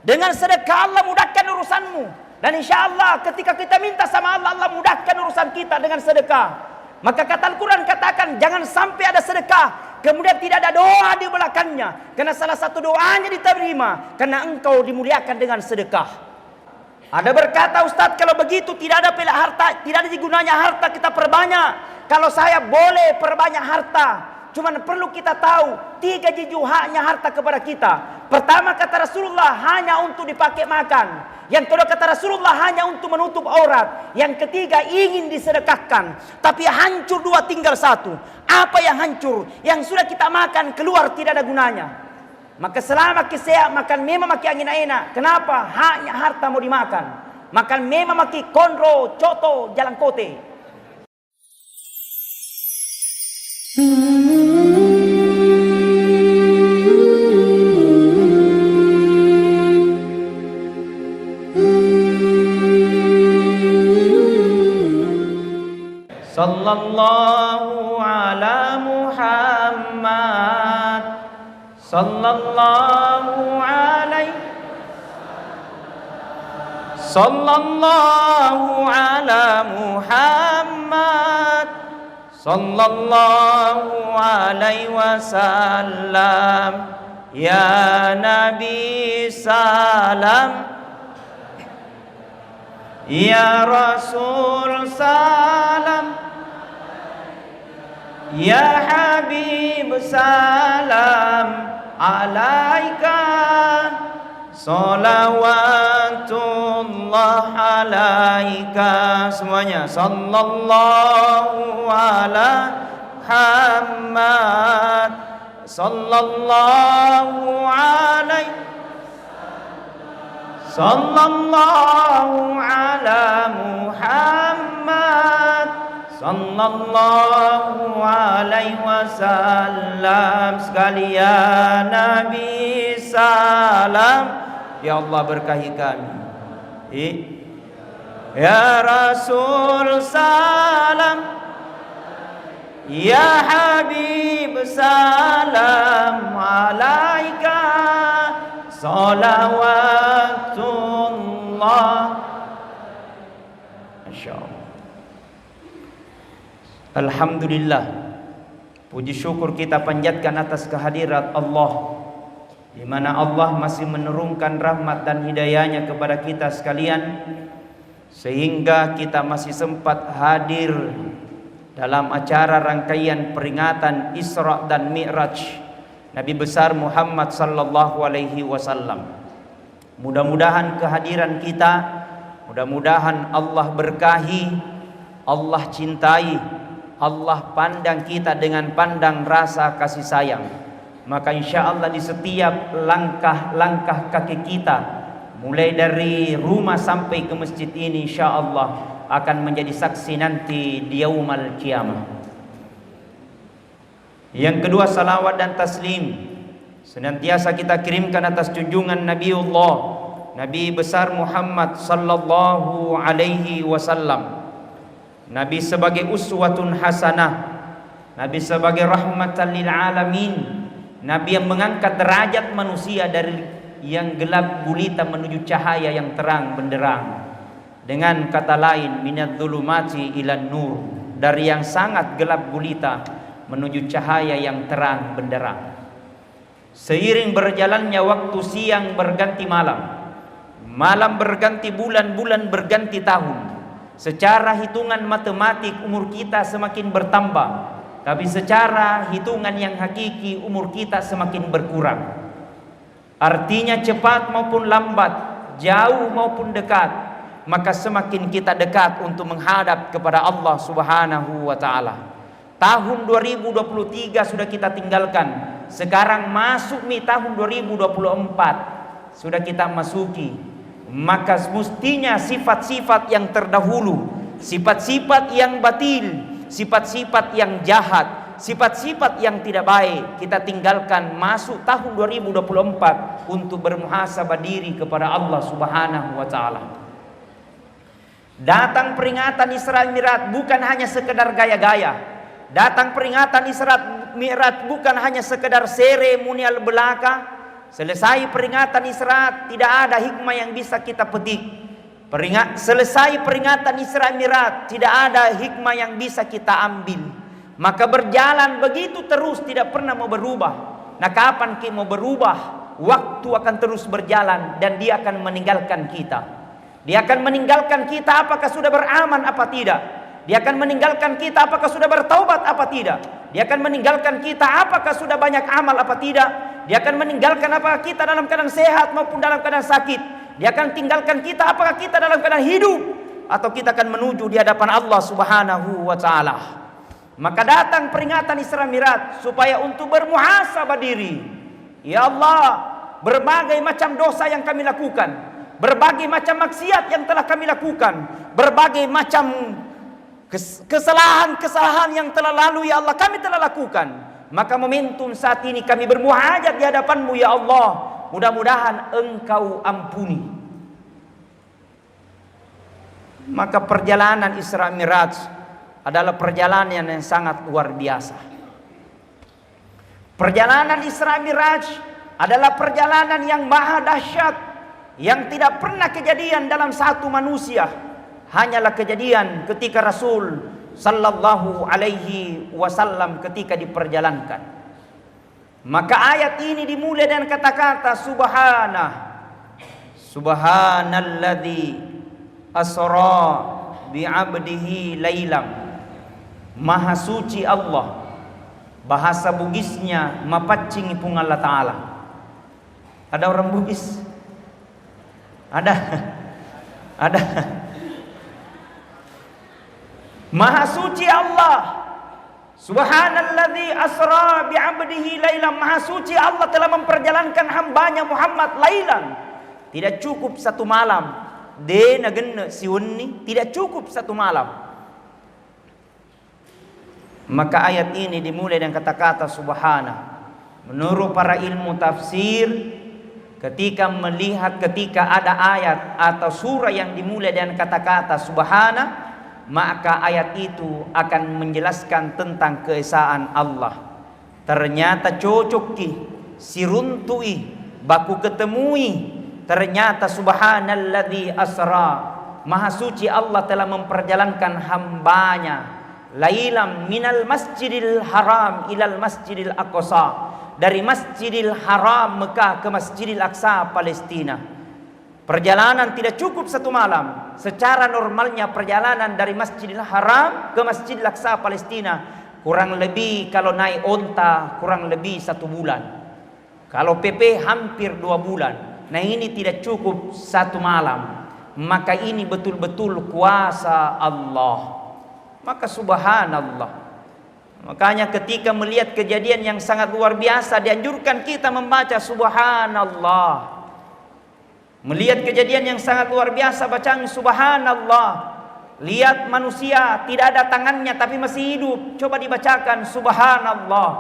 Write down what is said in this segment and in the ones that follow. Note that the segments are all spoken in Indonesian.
Dengan sedekah Allah mudahkan urusanmu. Dan insya Allah ketika kita minta sama Allah, Allah mudahkan urusan kita dengan sedekah. Maka kata Al-Quran katakan, jangan sampai ada sedekah kemudian tidak ada doa di belakangnya. Karena salah satu doanya diterima karena engkau dimuliakan dengan sedekah. Ada berkata, Ustadz, kalau begitu tidak ada pilih harta, tidak ada gunanya harta kita perbanyak. Kalau saya boleh perbanyak harta, cuman perlu kita tahu 3 haknya harta kepada kita. Pertama kata Rasulullah, hanya untuk dipakai makan. Yang kedua kata Rasulullah, hanya untuk menutup aurat. Yang ketiga ingin disedekahkan. Tapi hancur 2 tinggal 1. Apa yang hancur? Yang sudah kita makan keluar tidak ada gunanya. Maka selama kita makan memang maki angin enak. Kenapa? Hanya harta mau dimakan. Makan memang maki konro, coto, jalan kote. Sallallahu ala Muhammad. Sallallahu alaihi. Sallallahu ala Muhammad. Sallallahu alaihi wasallam. Ya Nabi salam. Ya Rasul salam. Ya Habib salam alaika. Salawatullah alaika. Semuanya. Sallallahu ala Muhammad. Sallallahu alaihi. Sallallahu ala Muhammad. Sallallahu alaihi wasallam. Sekalian Nabi salam. Ya Allah berkahi kami. Ya Rasul salam. Ya Habib salam alaika. Salawatullah. Masya Allah. Alhamdulillah, puji syukur kita panjatkan atas kehadirat Allah, di mana Allah masih menurunkan rahmat dan hidayahnya kepada kita sekalian, sehingga kita masih sempat hadir dalam acara rangkaian peringatan Isra dan Mi'raj Nabi besar Muhammad sallallahu alaihi wasallam. Mudah-mudahan kehadiran kita, mudah-mudahan Allah berkahi, Allah cintai, Allah pandang kita dengan pandang rasa kasih sayang. Maka insya Allah di setiap langkah-langkah kaki kita, mulai dari rumah sampai ke masjid ini, insya Allah akan menjadi saksi nanti di yaumal qiyamah. Yang kedua, salawat dan taslim senantiasa kita kirimkan atas junjungan Nabiullah Nabi besar Muhammad sallallahu alaihi wasallam. Nabi sebagai uswatun hasanah, Nabi sebagai rahmatan lil alamin, Nabi yang mengangkat derajat manusia dari yang gelap gulita menuju cahaya yang terang benderang. Dengan kata lain, minadz zulumati ilan nur, dari yang sangat gelap gulita menuju cahaya yang terang benderang. Seiring berjalannya waktu, siang berganti malam, malam berganti bulan, bulan berganti tahun. Secara hitungan matematik umur kita semakin bertambah, tapi secara hitungan yang hakiki umur kita semakin berkurang. Artinya cepat maupun lambat, jauh maupun dekat, maka semakin kita dekat untuk menghadap kepada Allah Subhanahu wa taala. Tahun 2023 sudah kita tinggalkan. Sekarang masuk tahun 2024 sudah kita masuki. Maka mestinya sifat-sifat yang terdahulu, sifat-sifat yang batil, sifat-sifat yang jahat, sifat-sifat yang tidak baik kita tinggalkan masuk tahun 2024 untuk bermuhasabah diri kepada Allah Subhanahu wa taala. Datang peringatan Isra Mi'raj bukan hanya sekedar gaya-gaya. Datang peringatan Isra Mi'raj bukan hanya sekedar seremonial belaka. selesai peringatan Isra, tidak ada hikmah yang bisa kita petik. Selesai peringatan Isra Mi'raj, tidak ada hikmah yang bisa kita ambil. Maka berjalan begitu terus, tidak pernah mau berubah. Nah, kapan kita mau berubah? Waktu akan terus berjalan dan dia akan meninggalkan kita. Dia akan meninggalkan kita apakah sudah beramal apa tidak. Dia akan meninggalkan kita apakah sudah bertaubat apa tidak. Dia akan meninggalkan kita apakah sudah banyak amal apa tidak. Dia akan meninggalkan apakah kita dalam keadaan sehat maupun dalam keadaan sakit. Dia akan tinggalkan kita apakah kita dalam keadaan hidup atau kita akan menuju di hadapan Allah Subhanahu wa taala. Maka datang peringatan Isra Mi'raj supaya untuk bermuhasabah diri. Ya Allah, berbagai macam dosa yang kami lakukan, berbagai macam maksiat yang telah kami lakukan, berbagai macam kesalahan-kesalahan yang telah lalu ya Allah kami telah lakukan. Maka momentum saat ini kami bermuhajat di hadapan-Mu ya Allah. Mudah-mudahan Engkau ampuni. Maka perjalanan Isra Mi'raj adalah perjalanan yang sangat luar biasa. Perjalanan Isra Mi'raj adalah perjalanan yang maha dahsyat, yang tidak pernah kejadian dalam satu manusia. Hanyalah kejadian ketika Rasul sallallahu alaihi wasallam ketika diperjalankan. Maka ayat ini dimulai dengan kata-kata subhanalladzi asra bi'abdihi lailam. Maha suci Allah. Bahasa Bugisnya mapacing ipung Allah Ta'ala. Ada orang Bugis? Ada. Maha suci Allah. Subhanalladzi asra bi'abdihi lailan. Maha suci Allah telah memperjalankan hambanya Muhammad lailan. Tidak cukup satu malam. Dena genna siunni, tidak cukup satu malam. Maka ayat ini dimulai dengan kata-kata subhana. Menurut para ilmu tafsir, ketika ada ayat atau surah yang dimulai dengan kata-kata subhana, maka ayat itu akan menjelaskan tentang keesaan Allah. Ternyata cocok ki, siruntui, baku ketemui. Ternyata subhanalladzi asra. Maha suci Allah telah memperjalankan hambanya lailam minal masjidil haram ilal masjidil aqsa. Dari Masjidil Haram Mekah ke Masjidil Aqsa Palestina. Perjalanan tidak cukup satu malam. Secara normalnya perjalanan dari Masjidil Haram ke Masjidil Aqsa Palestina kurang lebih kalau naik onta kurang lebih 1 bulan. Kalau PP hampir 2 bulan. Nah ini tidak cukup 1 malam. Maka ini betul-betul kuasa Allah. Maka subhanallah. Makanya ketika melihat kejadian yang sangat luar biasa, dianjurkan kita membaca subhanallah. Melihat kejadian yang sangat luar biasa, bacaan subhanallah. Lihat manusia tidak ada tangannya tapi masih hidup, coba dibacakan subhanallah.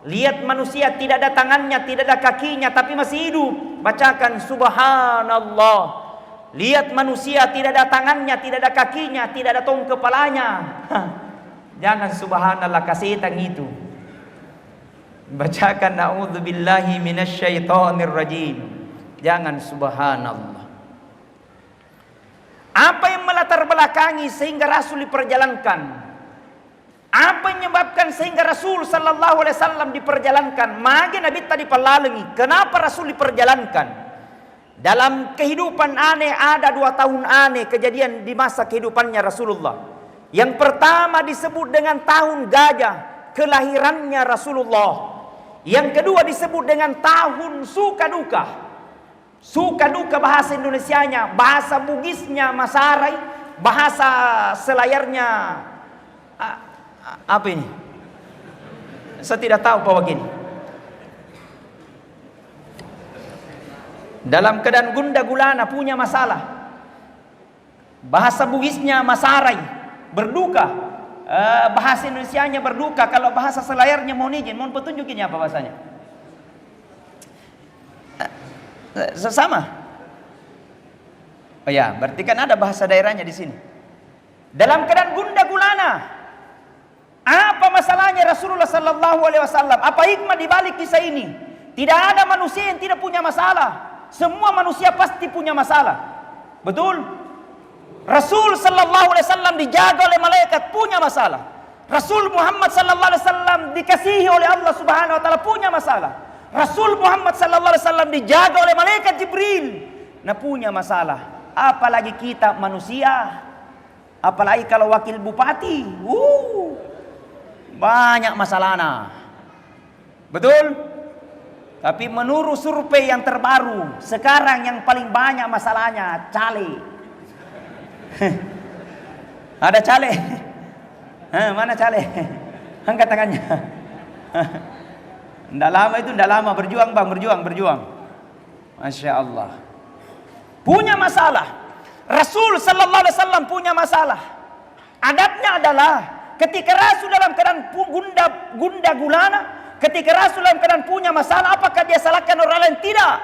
Lihat manusia tidak ada tangannya, tidak ada kakinya tapi masih hidup, bacakan subhanallah. Lihat manusia tidak ada tangannya, tidak ada kakinya, tidak ada tong kepalanya. Jangan subhanallah kasih tang itu. Bacakan na'udzubillahi minasyaitonir rajim. Jangan subhanallah. Apa yang melatar belakangi sehingga Rasul diperjalankan? Apa yang menyebabkan sehingga Rasul sallallahu alaihi wasallam diperjalankan? Mage Nabi tadi palalengi. Kenapa Rasul diperjalankan? Dalam kehidupan aneh ada 2 tahun aneh kejadian di masa kehidupannya Rasulullah. Yang pertama disebut dengan tahun gajah, kelahirannya Rasulullah. Yang kedua disebut dengan tahun suka duka. Suka duka bahasa Indonesianya, bahasa Bugisnya Masarai, bahasa selayarnya apa ini? Saya tidak tahu Pak Wagin. Dalam keadaan gunda gulana punya masalah. Bahasa Bugisnya Masarai, berduka. Bahasa Indonesianya berduka. Kalau bahasa selayarnya mohon izin, mohon petunjukin apa bahasanya. Sesama. Oh ya, berarti kan ada bahasa daerahnya di sini. Dalam keadaan gunda gulana. Apa masalahnya Rasulullah sallallahu alaihi wasallam? Apa hikmah di balik kisah ini? Tidak ada manusia yang tidak punya masalah. Semua manusia pasti punya masalah. Betul? Rasul sallallahu alaihi wasallam dijaga oleh malaikat, punya masalah. Rasul Muhammad sallallahu alaihi wasallam dikasihi oleh Allah Subhanahu wa taala, punya masalah. Rasul Muhammad sallallahu alaihi wasallam dijaga oleh malaikat Jibril, nah punya masalah. Apalagi kita manusia, apalagi kalau wakil bupati, banyak masalahnya. Betul? Tapi menurut survei yang terbaru, sekarang yang paling banyak masalahnya caleg. Ada caleg? Mana caleg? Angkat tangannya. Tidak lama itu, tidak lama. Berjuang bang, berjuang. Masya Allah. Punya masalah. Rasul sallallahu alaihi wasallam punya masalah. Adabnya adalah ketika Rasul dalam keadaan gunda gulana, ketika Rasul dalam keadaan punya masalah, apakah dia salahkan orang lain? Tidak.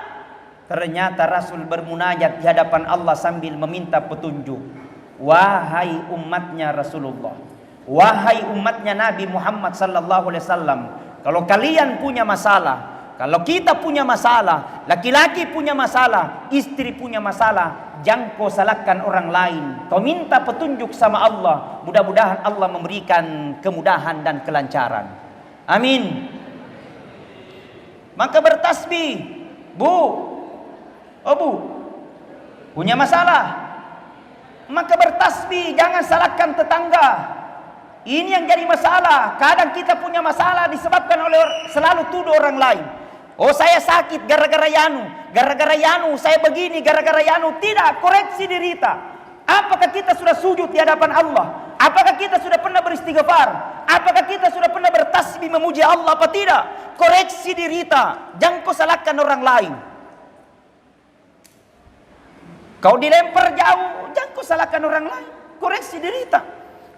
Ternyata Rasul bermunajat di hadapan Allah sambil meminta petunjuk. Wahai umatnya Rasulullah, wahai umatnya Nabi Muhammad sallallahu alaihi wasallam, kalau kalian punya masalah, kalau kita punya masalah, laki-laki punya masalah, istri punya masalah, jangan kau salahkan orang lain. Kau minta petunjuk sama Allah. Mudah-mudahan Allah memberikan kemudahan dan kelancaran. Amin. Maka bertasbih, Bu. Oh Bu, punya masalah. Maka bertasbih, jangan salahkan tetangga. Ini yang jadi masalah. Kadang kita punya masalah disebabkan oleh selalu tuduh orang lain. Oh saya sakit gara-gara Yanu, saya begini gara-gara Yanu. Tidak, koreksi diri kita. Apakah kita sudah sujud di hadapan Allah? Apakah kita sudah pernah beristighfar? Apakah kita sudah pernah bertasbih memuji Allah apa tidak? Koreksi diri kita. Jangan kau salahkan orang lain. Kau dilempar jauh, jangan kau salahkan orang lain. Koreksi diri kita.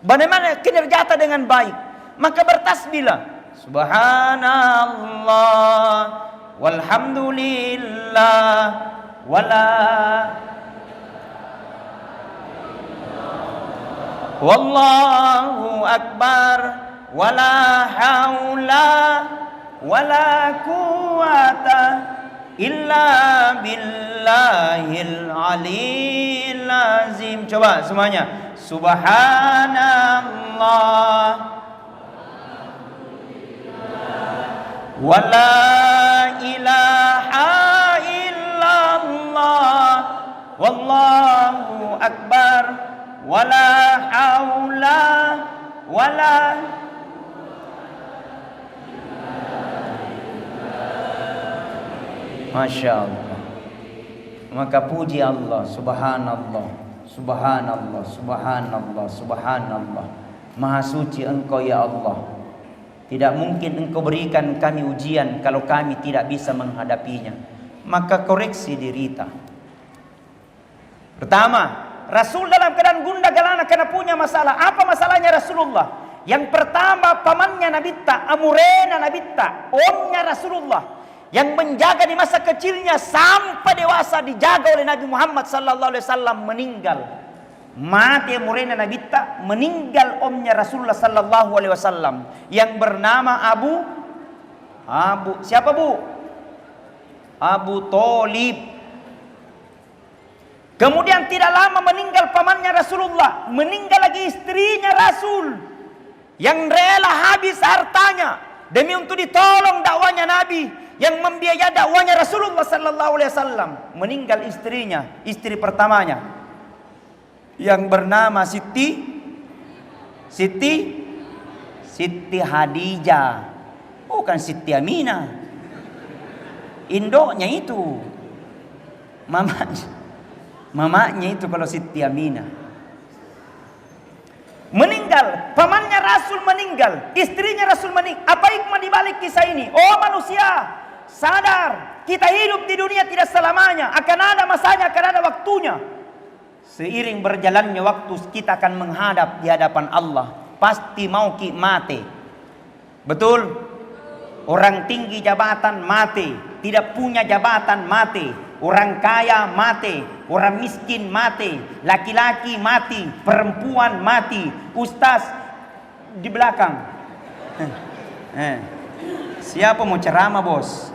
Bagaimana kinerja kita dengan baik? Maka bertasbihlah. Subhanallah walhamdulillah wala wallahu akbar wala haula wala quwata illa billahil aliyil azim. Coba semuanya. Subhanallah wa la ilaha illallah wallahu akbar wa la haula wa la. Masya Allah. Maka puji Allah. Subhanallah, subhanallah, subhanallah, subhanallah. Maha suci Engkau ya Allah. Tidak mungkin Engkau berikan kami ujian kalau kami tidak bisa menghadapinya. Maka koreksi diri kita. Pertama, Rasul dalam keadaan gunda galana karena punya masalah. Apa masalahnya Rasulullah? Yang pertama, pamannya Nabitta, Amurena Nabitta, omnya Rasulullah, yang menjaga di masa kecilnya sampai dewasa dijaga oleh Nabi Muhammad sallallahu alaihi wasallam, meninggal. Mati Amurena Nabitta, meninggal omnya Rasulullah sallallahu alaihi wasallam yang bernama Abu siapa Bu? Abu Thalib. Kemudian tidak lama meninggal pamannya Rasulullah, meninggal lagi istrinya Rasul yang rela habis hartanya demi untuk ditolong dakwanya Nabi, yang membiayai dakwanya Rasulullah sallallahu alaihi wasallam. Meninggal istrinya, istri pertamanya yang bernama Siti Hadijah, bukan Siti Aminah. Indoknya itu mamanya itu kalau Siti Aminah. Meninggal, pamannya Rasul meninggal, istrinya Rasul meninggal. Apa hikmah di balik kisah ini? Oh manusia, sadar, kita hidup di dunia tidak selamanya, akan ada masanya, akan ada waktunya. Seiring berjalannya waktu kita akan menghadap di hadapan Allah. Pasti mau mati. Betul? Orang tinggi jabatan mati, tidak punya jabatan mati, orang kaya mati, orang miskin mati, laki-laki mati, perempuan mati, ustaz di belakang. Siapa mau ceramah bos?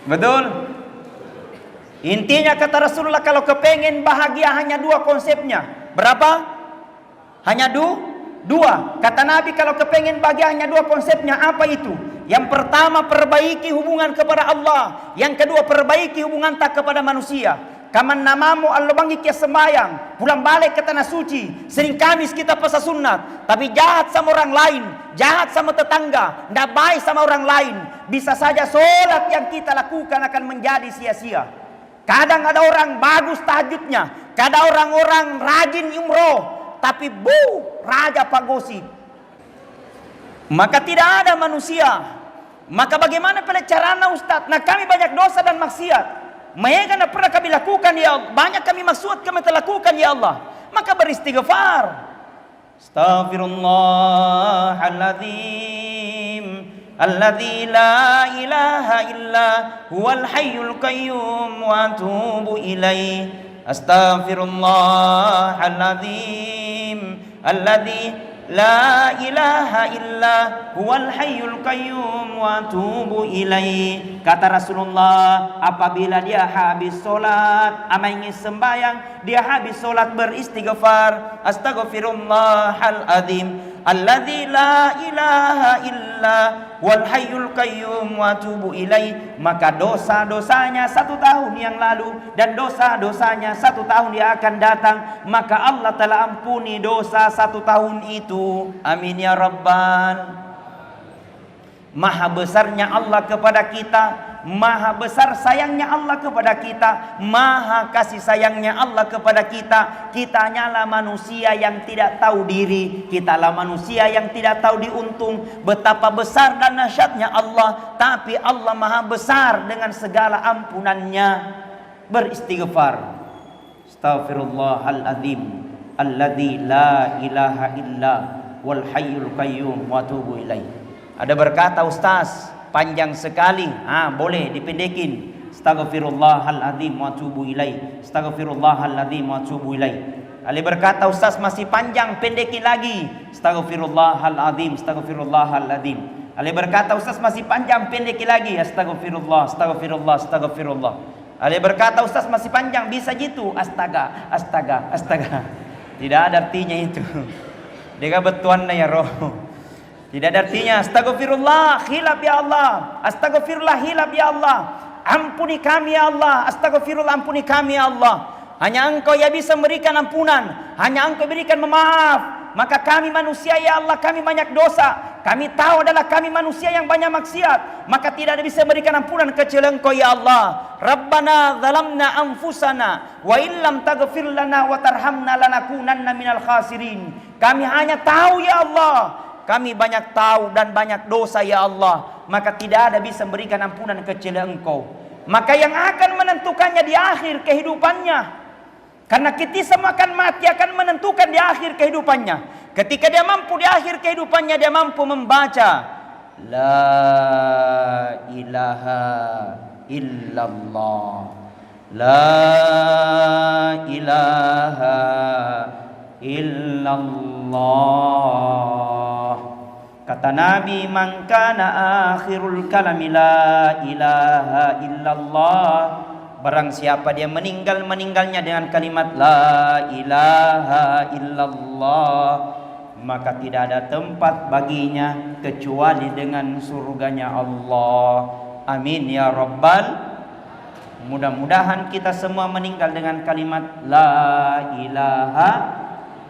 Betul? Intinya kata Rasulullah, kalau kepengen bahagia hanya dua konsepnya. Berapa? Hanya dua. Kata Nabi, kalau kepengen bahagia hanya dua konsepnya. Apa itu? Yang pertama, perbaiki hubungan kepada Allah. Yang kedua, perbaiki hubungan tak kepada manusia. Kaman namamu Allah bangi kia sembayang, pulang balik ke tanah suci, sering Kamis kita puasa sunat, tapi jahat sama orang lain, jahat sama tetangga, tidak baik sama orang lain, bisa saja sholat yang kita lakukan akan menjadi sia-sia. Kadang ada orang bagus tahajudnya, kadang orang-orang rajin umroh, tapi raja pagosip. Maka tidak ada manusia. Maka bagaimana caranya Ustaz? Nah, kami banyak dosa dan maksiat. Mereka tidak pernah kami lakukan ya Allah. Banyak kami maksud kami telah lakukan ya Allah. Maka beristighfar. Astaghfirullahaladzim alladzi la ilaha illa huwal hayyul qayyum wa atubu ilaih. Astaghfirullahaladzim alladzi la ilaha illa huwal hayyul qayyum wa atubu ilaih. Kata Rasulullah, apabila dia habis solat, ingin sembahyang, dia habis solat beristighfar, astaghfirullahaladzim alladzi la ilaha illa wal hayyul qayyum wa atubu ilaih. Maka dosa-dosanya 1 tahun yang lalu dan dosa-dosanya 1 tahun yang akan datang, maka Allah telah ampuni dosa 1 tahun itu. Amin ya Rabbal. Maha besarnya Allah kepada kita, maha besar sayangnya Allah kepada kita, maha kasih sayangnya Allah kepada kita. Kita hanyalah manusia yang tidak tahu diri, kitalah manusia yang tidak tahu diuntung. Betapa besar dan dahsyatnya Allah, tapi Allah maha besar dengan segala ampunannya. Beristighfar. Astaghfirullahaladzim alladzi la ilaha illa wal hayyul qayyum wa atubu ilaih. Ada berkata, Ustaz, panjang sekali. Boleh dipendekin. Astaghfirullahaladzim wa atubu ilaih. Astaghfirullahaladzim wa atubu ilaih. Ada berkata, Ustaz masih panjang, pendekin lagi. Astaghfirullahaladzim, astaghfirullahaladzim. Ada berkata, Ustaz masih panjang, pendekin lagi. Astaghfirullah, astaghfirullah, astaghfirullah. Ada berkata, Ustaz masih panjang, bisa gitu. Astaga, astaga, astaga. Tidak ada artinya itu. Dia betuan ya roh. Tidak ada artinya. Astagfirullah, hilap ya Allah. Astagfirullah, hilap ya Allah. Ampuni kami ya Allah. Astagfirullah, ampuni kami ya Allah. Hanya Engkau yang bisa memberikan ampunan. Hanya Engkau berikan memaaf. Maka kami manusia ya Allah, kami banyak dosa. Kami tahu adalah kami manusia yang banyak maksiat. Maka tidak ada bisa memberikan ampunan kecuali Engkau ya Allah. Rabbana zalamna anfusana wa illam taghfir lana wa tarhamna lanakunanna minal khasirin. Kami hanya tahu ya Allah, kami banyak tahu dan banyak dosa ya Allah, maka tidak ada bisa memberikan ampunan kecuali Engkau. Maka yang akan menentukannya di akhir kehidupannya, karena kita semua akan mati, akan menentukan di akhir kehidupannya. Ketika dia mampu di akhir kehidupannya, dia mampu membaca La ilaha illallah, La ilaha illallah. Kata Nabi, man kana akhirul kalami la ilaha illallah. Barang siapa dia meninggalnya dengan kalimat la ilaha illallah, maka tidak ada tempat baginya kecuali dengan surganya Allah. Amin ya Rabbal. Mudah-mudahan kita semua meninggal dengan kalimat la ilaha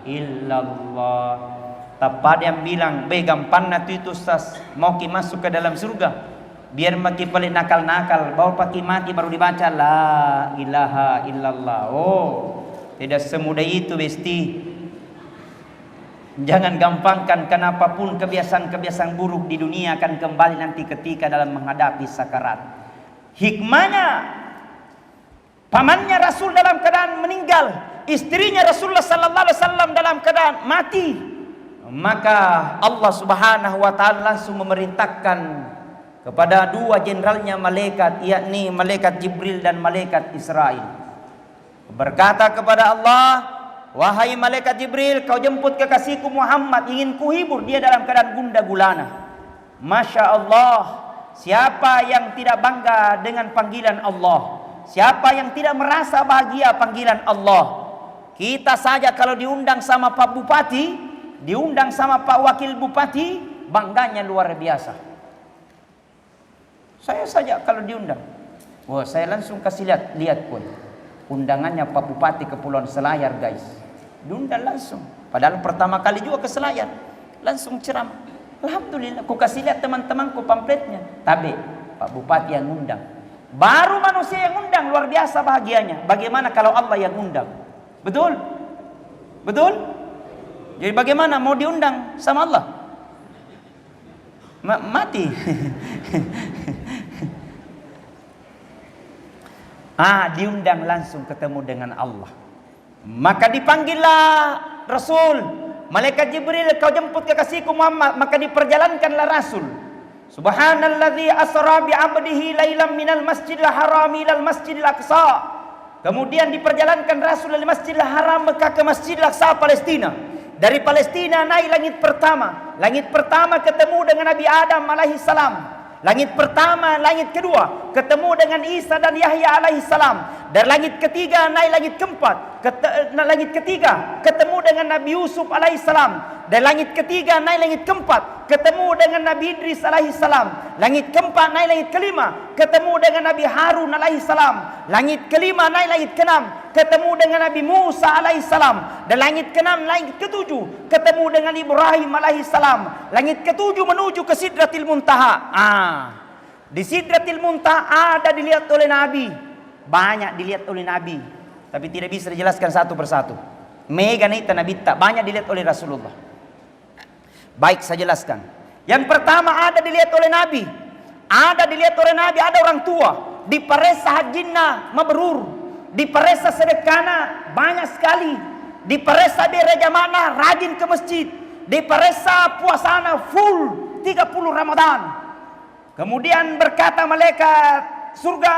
illallah. Tapi yang bilang, gampang itu Ustaz, mau ki masuk ke dalam surga, biar maki paling nakal-nakal, baru paki mati baru dibaca la ilaha illallah. Tidak semudah itu besti. Jangan gampangkan, kenapapun kebiasaan-kebiasaan buruk di dunia akan kembali nanti ketika dalam menghadapi sakarat. Hikmahnya, pamannya Rasul dalam keadaan meninggal, istrinya Rasulullah sallallahu alaihi wasallam dalam keadaan mati. Maka Allah subhanahu wa ta'ala langsung memerintahkan kepada 2 jenderalnya malaikat, yakni malaikat Jibril dan malaikat Israel. Berkata kepada Allah, wahai malaikat Jibril, kau jemput kekasihku Muhammad, ingin kuhibur dia dalam keadaan gundah gulana. Masya Allah, Siapa yang tidak bangga dengan panggilan Allah? Siapa yang tidak merasa bahagia panggilan Allah? Kita saja kalau diundang sama Pak Bupati, diundang sama Pak Wakil Bupati, bangganya luar biasa. Saya saja kalau diundang, wah saya langsung kasih lihat pun undangannya Pak Bupati Kepulauan Selayar guys, diundang langsung. Padahal pertama kali juga ke Selayar, langsung ceramah. Alhamdulillah, ku kasih lihat teman-temanku pamfletnya. Tapi Pak Bupati yang undang, baru manusia yang undang luar biasa bahagianya. Bagaimana kalau Allah yang undang? Betul? Betul? Jadi bagaimana mau diundang sama Allah? Mati. Diundang langsung ketemu dengan Allah. Maka dipanggillah Rasul. Malaikat Jibril, kau jemput kekasihku Muhammad, maka diperjalankanlah Rasul. Subhanalladzi asra bi 'abdihi lailan minal masjidil harami ilal masjidil aqsa. Kemudian diperjalankan Rasul dari Masjidil Haram Mekah ke Masjidil Aqsa Palestina. Dari Palestina naik langit pertama. Langit pertama ketemu dengan Nabi Adam alaihi salam. Langit pertama, langit kedua ketemu dengan Isa dan Yahya alaihi salam. Dan langit ketiga naik langit keempat. Langit ketiga ketemu dengan Nabi Yusuf alaihi salam. Dan langit ketiga naik langit keempat ketemu dengan Nabi Idris alaihi salam. Langit keempat naik langit kelima ketemu dengan Nabi Harun alaihi salam. Langit kelima naik langit keenam ketemu dengan Nabi Musa alaihi salam. Dan langit keenam, langit ketujuh ketemu dengan Ibrahim alaihi salam. Langit ketujuh menuju ke Sidratil Muntaha. Di Sidratil Muntaha ada dilihat oleh Nabi. Banyak dilihat oleh Nabi, tapi tidak bisa dijelaskan satu persatu. Mega nita Nabi tak banyak dilihat oleh Rasulullah. Baik, saya jelaskan. Yang pertama ada dilihat oleh Nabi. Ada dilihat oleh Nabi, ada orang tua. Di paresa hajinna mabrur. Di paresa sedekana banyak sekali. Di paresa berejamana rajin ke masjid. Di paresa puasana full 30 Ramadan. Kemudian berkata malaikat surga,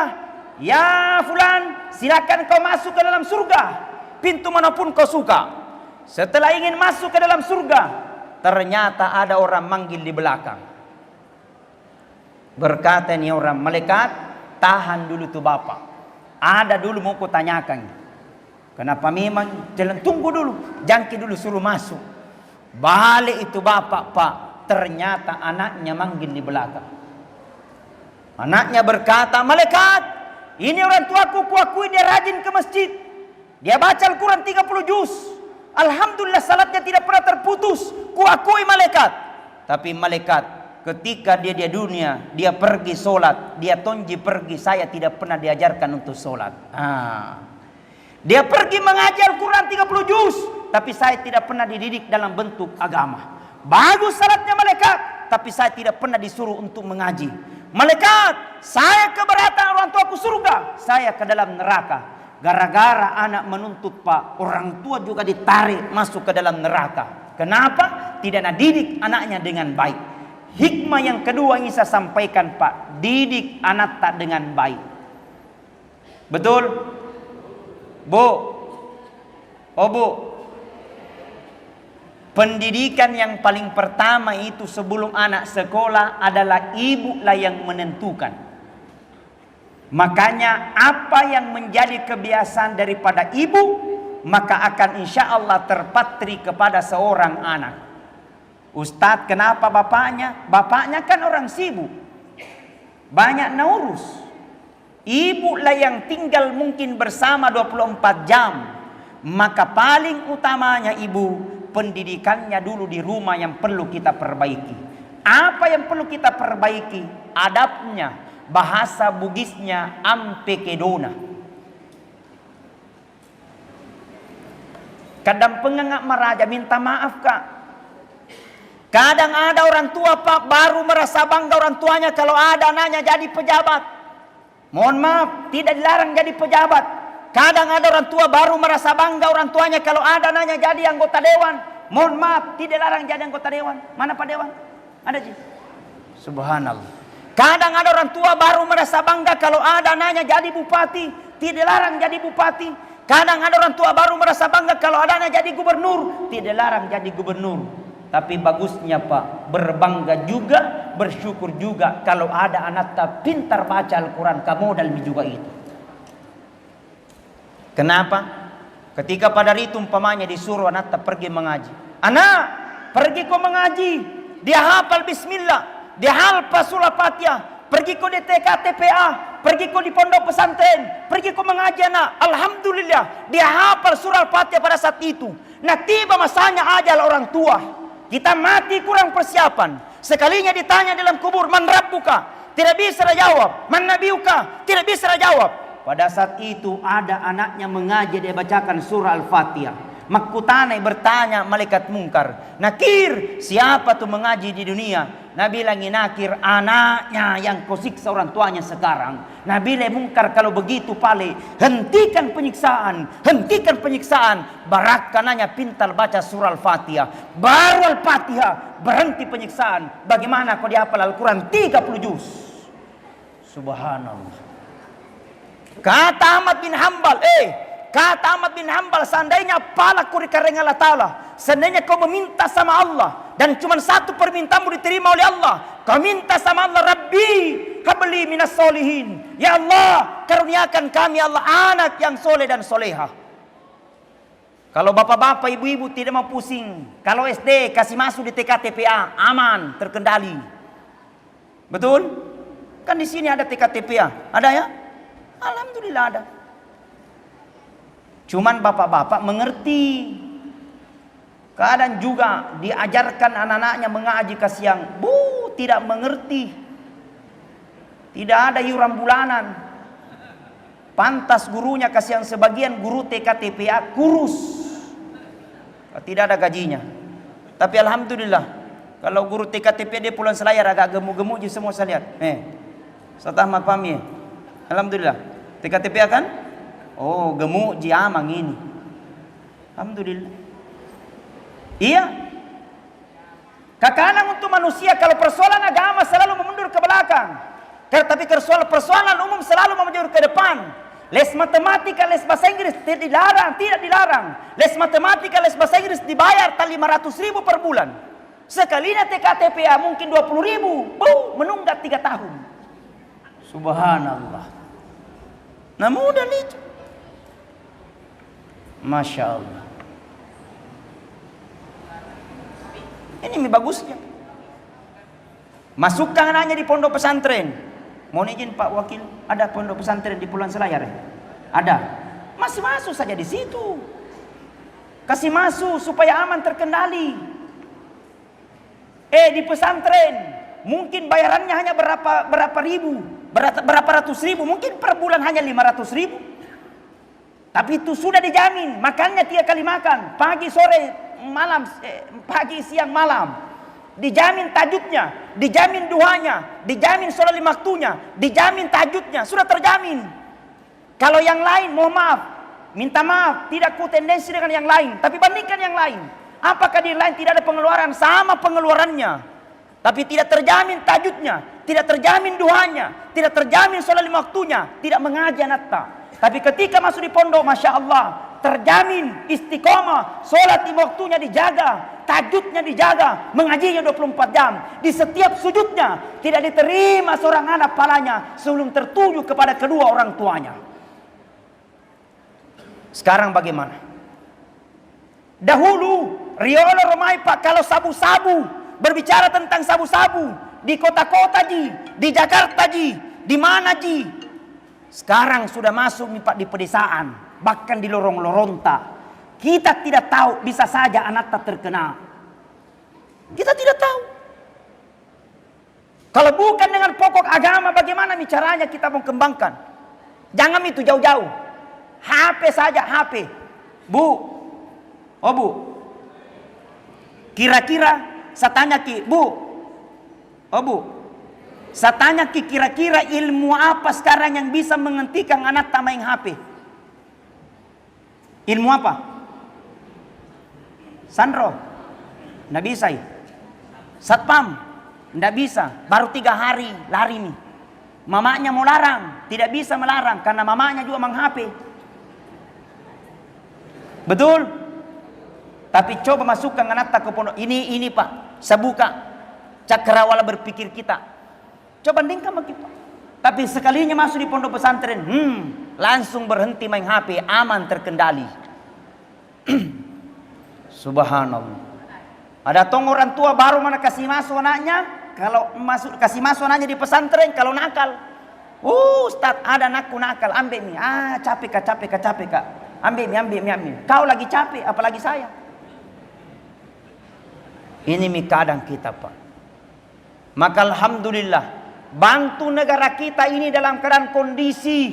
ya fulan, silakan kau masuk ke dalam surga. Pintu manapun kau suka. Setelah ingin masuk ke dalam surga, ternyata ada orang manggil di belakang. Berkata ini orang, malaikat, tahan dulu tuh bapak. Ada dulu mau ku tanyakan. Kenapa memang jalan, tunggu dulu. Jangki dulu suruh masuk. Balik itu bapak, pak. Ternyata anaknya manggil di belakang. Anaknya berkata, malaikat, ini orang tuaku, kuakui dia rajin ke masjid. Dia baca Al-Quran 30 juz. Alhamdulillah salatnya tidak pernah terputus. Kuakui malaikat. Tapi malaikat, ketika dia di dunia, dia pergi solat. Dia tonji pergi, saya tidak pernah diajarkan untuk solat. Dia pergi mengaji Al-Quran 30 juz. Tapi saya tidak pernah dididik dalam bentuk agama. Bagus salatnya malaikat, tapi saya tidak pernah disuruh untuk mengaji. Malaikat, saya keberatan orang tuaku surga, saya ke dalam neraka. Gara-gara anak menuntut pak, orang tua juga ditarik masuk ke dalam neraka. Kenapa? Tidak nak didik anaknya dengan baik. Hikmah yang kedua yang saya sampaikan pak, didik anak tak dengan baik. Betul? Bu? Oh bu? Pendidikan yang paling pertama itu sebelum anak sekolah adalah ibu lah yang menentukan. Makanya apa yang menjadi kebiasaan daripada ibu, maka akan insya Allah terpatri kepada seorang anak. Ustadz, kenapa bapaknya? Bapaknya kan orang sibuk, banyak naurus. Ibu lah yang tinggal mungkin bersama 24 jam. Maka paling utamanya ibu, pendidikannya dulu di rumah yang perlu kita perbaiki. Apa yang perlu kita perbaiki? Adabnya, bahasa Bugisnya ampe kedona. Kadang pengangak meraja minta maaf kak. Kadang ada orang tua pak baru merasa bangga orang tuanya kalau ada anaknya jadi pejabat. Mohon maaf, tidak dilarang jadi pejabat. Kadang ada orang tua baru merasa bangga orang tuanya kalau ada anaknya jadi anggota dewan. Mohon maaf, tidak larang jadi anggota dewan. Mana Pak Dewan? Ada sih. Subhanallah. Kadang ada orang tua baru merasa bangga kalau ada anaknya jadi bupati. Tidak larang jadi bupati. Kadang ada orang tua baru merasa bangga kalau ada anaknya jadi gubernur. Tidak larang jadi gubernur. Tapi bagusnya Pak, berbangga juga, bersyukur juga kalau ada anak tak pintar baca Al-Quran, kamodal juga itu. Kenapa? Ketika pada itu umpamanya disuruh anak tak pergi mengaji. Anak, pergi kau mengaji. Dia hafal bismillah, dia hafal surah Fatihah. Pergi kau di TKTPA, pergi kau di pondok pesantren, pergi kau mengaji anak. Alhamdulillah, dia hafal surah Fatihah pada saat itu. Nah tiba masanya ajal orang tua. Kita mati kurang persiapan. Sekalinya ditanya dalam kubur, man rabbuka? Tidak bisa jawab. Man nabiuka? Tidak bisa jawab. Pada saat itu ada anaknya mengaji, dia bacakan surah Al-Fatihah. Makutanai bertanya malaikat mungkar, Nakir, siapa tuh mengaji di dunia? Nabi lagi Nakir, anaknya yang kau siksa orang tuanya sekarang. Nabi lagi mungkar, kalau begitu pale, hentikan penyiksaan, hentikan penyiksaan. Barakananya pintar baca surah Al-Fatihah. Baru Al-Fatihah, berhenti penyiksaan. Bagaimana kau dihafal Al-Quran 30 juz? Subhanallah. Kata Ahmad bin Hanbal, kata Ahmad bin Hanbal, seandainya palaku dikarengi Allah Ta'ala, seandainya kau meminta sama Allah, dan cuma satu permintaanmu diterima oleh Allah, kau minta sama Allah, Rabbi, habli minas solihin. Ya Allah, karuniakan kami Allah anak yang soleh dan soleha. Kalau bapak-bapak, ibu-ibu tidak mau pusing, kalau SD kasih masuk di TKTPA, aman, terkendali. Betul? Kan di sini ada TKTPA, ada ya? Alhamdulillah ada. Cuman bapak-bapak mengerti. Kadang juga diajarkan anak-anaknya mengaji kasihan, tidak mengerti. Tidak ada iuran bulanan. Pantas gurunya kasihan, sebagian guru TKTPA kurus, tidak ada gajinya. Tapi alhamdulillah, kalau guru TKTPA dia Pulau Selayar agak gemuk-gemuk je semua saya lihat. Setelah mapami. Alhamdulillah. TKTPA kan? Oh, gemuk ji amang ini. Alhamdulillah. Iya. Kadang untuk manusia kalau persoalan agama selalu memundur ke belakang. Tapi persoalan umum selalu memundur ke depan. Les matematika, les bahasa Inggris tidak dilarang. Les matematika, les bahasa Inggris dibayar 500.000 per bulan. Sekalinya TKTPA mungkin 20.000. Menunggak 3 tahun. Subhanallah. Nah mudah itu. Masya Allah. Ini bagusnya. Masukkan anaknya di pondok pesantren. Mohon izin Pak Wakil, ada pondok pesantren di Pulau Selayar? Ada. Masih masuk saja di situ. Kasih masuk supaya aman, terkendali. Di pesantren mungkin bayarannya hanya berapa ribu, berapa ratus ribu, mungkin per bulan hanya 500.000. Tapi itu sudah dijamin, makannya 3 kali makan, pagi, sore, malam, pagi, siang, malam. Dijamin tajudnya, dijamin duhanya, dijamin sholat 5 waktunya, dijamin tajudnya, sudah terjamin. Kalau yang lain, mohon maaf, minta maaf, tidak ku tendensi dengan yang lain, tapi bandingkan yang lain. Apakah di lain tidak ada pengeluaran? Sama pengeluarannya, tapi tidak terjamin tajudnya, tidak terjamin duhanya, tidak terjamin sholat 5 waktunya, tidak mengaji anak. Tapi ketika masuk di pondok, Masya Allah, terjamin istiqomah, sholat 5 waktunya dijaga, tajudnya dijaga, mengajinya 24 jam. Di setiap sujudnya tidak diterima seorang anak palanya sebelum tertuju kepada kedua orang tuanya. Sekarang bagaimana? Dahulu Riolo Romai Pak, kalau sabu-sabu, berbicara tentang sabu-sabu di kota-kota ji, di Jakarta ji, di mana ji. Sekarang sudah masuk nih Pak di pedesaan, bahkan di lorong-loronta. Kita tidak tahu, bisa saja anak tak terkena. Kita tidak tahu. Kalau bukan dengan pokok agama, bagaimana caranya kita mau kembangkan? Jangan itu jauh-jauh. HP saja, HP. Bu, oh bu, kira-kira saya tanya ki, bu, oh bu, saya tanya ki, kira-kira ilmu apa sekarang yang bisa menghentikan anak tak main HP? Ilmu apa? Sandro, nggak bisa ya. Satpam, nggak bisa. Baru 3 hari lari nih. Mamanya mau larang, tidak bisa melarang karena mamanya juga main HP. Betul? Tapi coba masukkan anak ke pondok. Ini Pak, sabuka cakrawala berpikir kita. Coba bandingkan sama kita. Tapi sekalinya masuk di pondok pesantren, langsung berhenti main HP, aman terkendali. Subhanallah. Ada tong orang tua baru mana kasih masuk anaknya, kalau masuk kasih masuk anaknya di pesantren kalau nakal. Ustaz, ada anakku nakal, ambil nih. Capek kak. Ambil nih. Kau lagi capek, apalagi saya. Ini kadang kita, Pak. Maka alhamdulillah, bantu negara kita ini dalam keadaan kondisi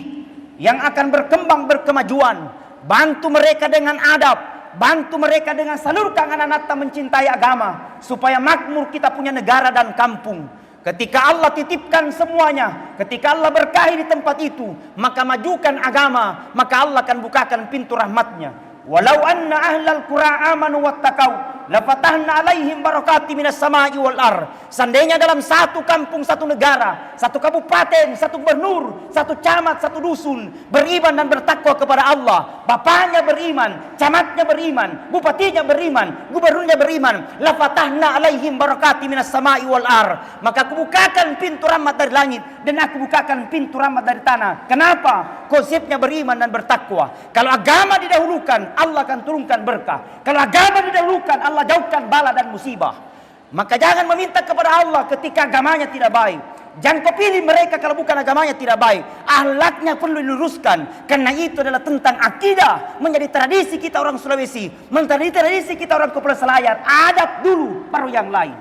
yang akan berkembang berkemajuan. Bantu mereka dengan adab, bantu mereka dengan salurkan anak-anak mencintai agama, supaya makmur kita punya negara dan kampung. Ketika Allah titipkan semuanya, ketika Allah berkahi di tempat itu, maka majukan agama, maka Allah akan bukakan pintu rahmatnya. Walau anna ahlal qura amanu wattaqau lafatahna alaihim barakati minas samai wal ar. Seandainya dalam satu kampung, satu negara, satu kabupaten, satu gubernur, satu camat, satu dusun beriman dan bertakwa kepada Allah, bapaknya beriman, camatnya beriman, bupatinya beriman, gubernurnya beriman, lafatahna alaihim barakati minas samai wal ar. Maka aku bukakan pintu rahmat dari langit dan aku bukakan pintu rahmat dari tanah. Kenapa? Konsepnya beriman dan bertakwa. Kalau agama didahulukan, Allah akan turunkan berkah. Kalau agama didahulukan, Allah jauhkan bala dan musibah. Maka jangan meminta kepada Allah ketika agamanya tidak baik. Jangan kau pilih mereka kalau bukan agamanya tidak baik. Akhlaknya perlu diluruskan. Karena itu adalah tentang akidah. Menjadi tradisi kita orang Sulawesi. Menjadi tradisi kita orang Kepulauan Selayar. Adab dulu, baru yang lain.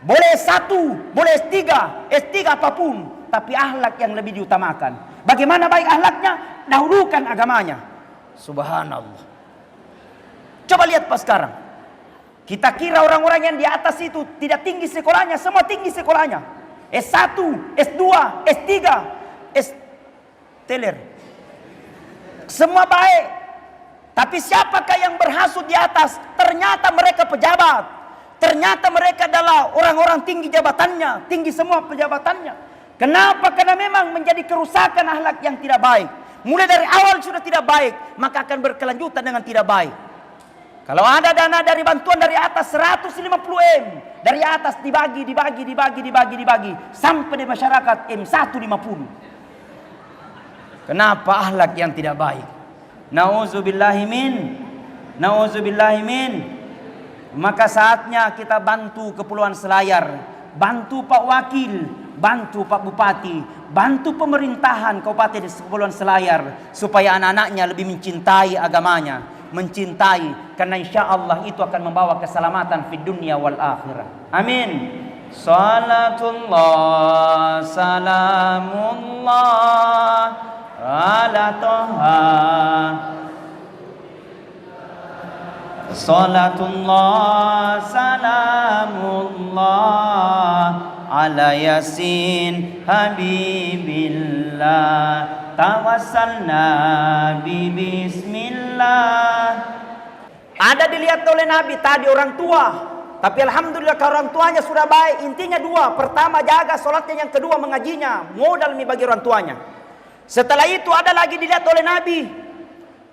Boleh S1, boleh S3 apapun. Tapi akhlak yang lebih diutamakan. Bagaimana baik akhlaknya? Dahulukan agamanya. Subhanallah. Coba lihat pas sekarang. Kita kira orang-orang yang di atas itu tidak tinggi sekolahnya, semua tinggi sekolahnya. S1, S2, S3, S-teler. Semua baik. Tapi siapakah yang berhasut di atas? Ternyata mereka pejabat. Ternyata mereka adalah orang-orang tinggi jabatannya, tinggi semua pejabatannya. Kenapa? Karena memang menjadi kerusakan akhlak yang tidak baik. Mulai dari awal sudah tidak baik, maka akan berkelanjutan dengan tidak baik. Kalau ada dana dari bantuan dari atas 150M, dari atas dibagi sampai di masyarakat M150. Kenapa akhlak yang tidak baik? Nauzubillahi min. Maka saatnya kita bantu Kepulauan Selayar, bantu Pak Wakil, bantu Pak Bupati, bantu pemerintahan Kabupaten Kepulauan Selayar supaya anak-anaknya lebih mencintai agamanya, mencintai, karena insya Allah itu akan membawa keselamatan di dunia wal akhirah. Amin. Salatullah salamullah ala toha. Salatullah salamullah ala yasin habibillah. Tawassalna bismillah. Ada dilihat oleh Nabi tadi orang tua, tapi alhamdulillah kalau orang tuanya sudah baik. Intinya dua, pertama jaga sholatnya, yang kedua mengajinya, modal nih bagi orang tuanya. Setelah itu ada lagi dilihat oleh Nabi,